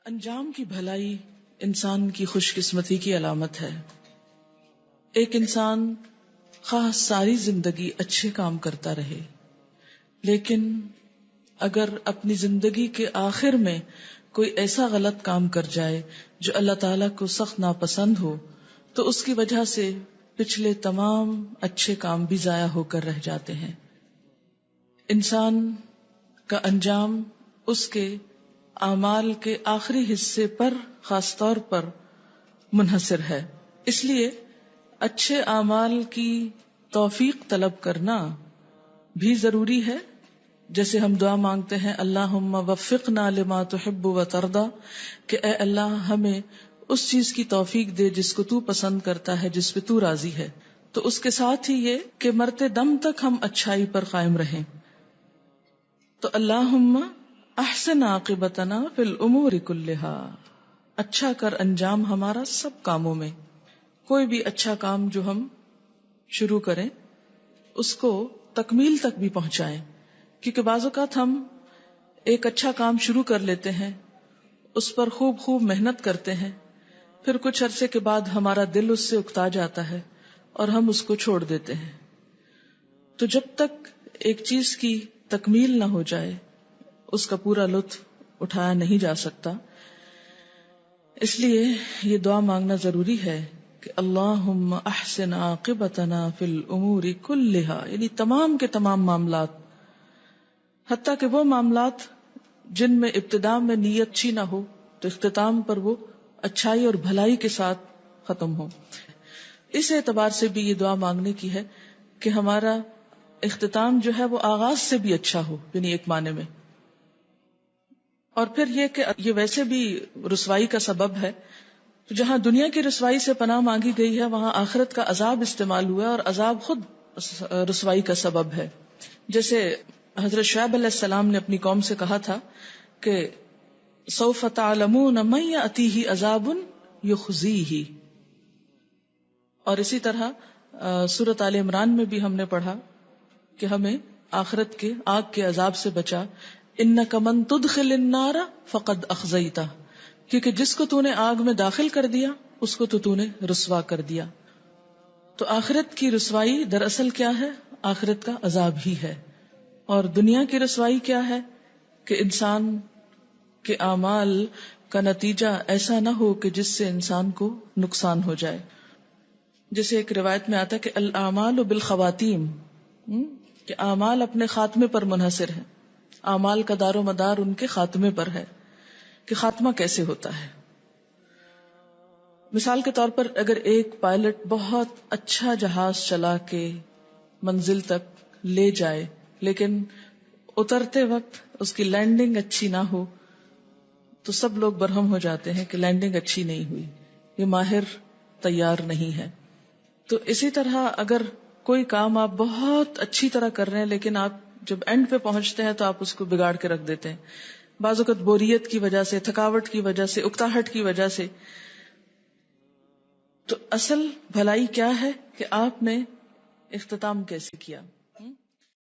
انجام کی بھلائی انسان کی خوش قسمتی کی علامت ہے. ایک انسان خواہ ساری زندگی اچھے کام کرتا رہے، لیکن اگر اپنی زندگی کے آخر میں کوئی ایسا غلط کام کر جائے جو اللہ تعالیٰ کو سخت ناپسند ہو، تو اس کی وجہ سے پچھلے تمام اچھے کام بھی ضائع ہو کر رہ جاتے ہیں. انسان کا انجام اس کے اعمال کے آخری حصے پر خاص طور پر منحصر ہے. اس لیے اچھے اعمال کی توفیق طلب کرنا بھی ضروری ہے. جیسے ہم دعا مانگتے ہیں اللہم وفقنا لما تحب و ترضی، کہ اے اللہ ہمیں اس چیز کی توفیق دے جس کو تو پسند کرتا ہے، جس پہ تو راضی ہے. تو اس کے ساتھ ہی یہ کہ مرتے دم تک ہم اچھائی پر قائم رہیں. تو اللہم احسن عاقبتنا فی الامور کلہا، اچھا کر انجام ہمارا سب کاموں میں. کوئی بھی اچھا کام جو ہم شروع کریں اس کو تکمیل تک بھی پہنچائیں، کیونکہ بعض اوقات ہم ایک اچھا کام شروع کر لیتے ہیں، اس پر خوب محنت کرتے ہیں، پھر کچھ عرصے کے بعد ہمارا دل اس سے اکتا جاتا ہے اور ہم اس کو چھوڑ دیتے ہیں. تو جب تک ایک چیز کی تکمیل نہ ہو جائے اس کا پورا لطف اٹھایا نہیں جا سکتا. اس لیے یہ دعا مانگنا ضروری ہے کہ اللہم احسن عاقبتنا فی الامور کلہا، یعنی تمام کے تمام معاملات، حتیٰ کہ وہ معاملات جن میں ابتدا میں نیت اچھی نہ ہو تو اختتام پر وہ اچھائی اور بھلائی کے ساتھ ختم ہو. اس اعتبار سے بھی یہ دعا مانگنے کی ہے کہ ہمارا اختتام جو ہے وہ آغاز سے بھی اچھا ہو، یعنی ایک معنی میں. اور پھر یہ کہ یہ ویسے بھی رسوائی کا سبب ہے، تو جہاں دنیا کی رسوائی سے پناہ مانگی گئی ہے وہاں آخرت کا عذاب استعمال ہوا ہے، اور عذاب خود رسوائی کا سبب ہے. جیسے حضرت شعیب علیہ السلام نے اپنی قوم سے کہا تھا کہ سوف تعلمون من یأتیہ عذاب یخزیہ. اور اسی طرح سورۃ آل عمران میں بھی ہم نے پڑھا کہ ہمیں آخرت کے آگ کے عذاب سے بچا. انک من تدخل النار فقد اخزیتہ، کیونکہ جس کو تو نے آگ میں داخل کر دیا اس کو تو نے رسوا کر دیا. تو آخرت کی رسوائی دراصل کیا ہے؟ آخرت کا عذاب ہی ہے. اور دنیا کی رسوائی کیا ہے؟ کہ انسان کے اعمال کا نتیجہ ایسا نہ ہو کہ جس سے انسان کو نقصان ہو جائے. جیسے ایک روایت میں آتا ہے کہ الاعمال بالخواتیم، کہ اعمال اپنے خاتمے پر منحصر ہیں. اعمال کا دار و مدار ان کے خاتمے پر ہے کہ خاتمہ کیسے ہوتا ہے. مثال کے طور پر اگر ایک پائلٹ بہت اچھا جہاز چلا کے منزل تک لے جائے لیکن اترتے وقت اس کی لینڈنگ اچھی نہ ہو تو سب لوگ برہم ہو جاتے ہیں کہ لینڈنگ اچھی نہیں ہوئی، یہ ماہر تیار نہیں ہے. تو اسی طرح اگر کوئی کام آپ بہت اچھی طرح کر رہے ہیں لیکن آپ جب اینڈ پہ پہنچتے ہیں تو آپ اس کو بگاڑ کے رکھ دیتے ہیں، بعض اوقات بوریت کی وجہ سے، تھکاوٹ کی وجہ سے، اکتاہٹ کی وجہ سے. تو اصل بھلائی کیا ہے کہ آپ نے اختتام کیسے کیا.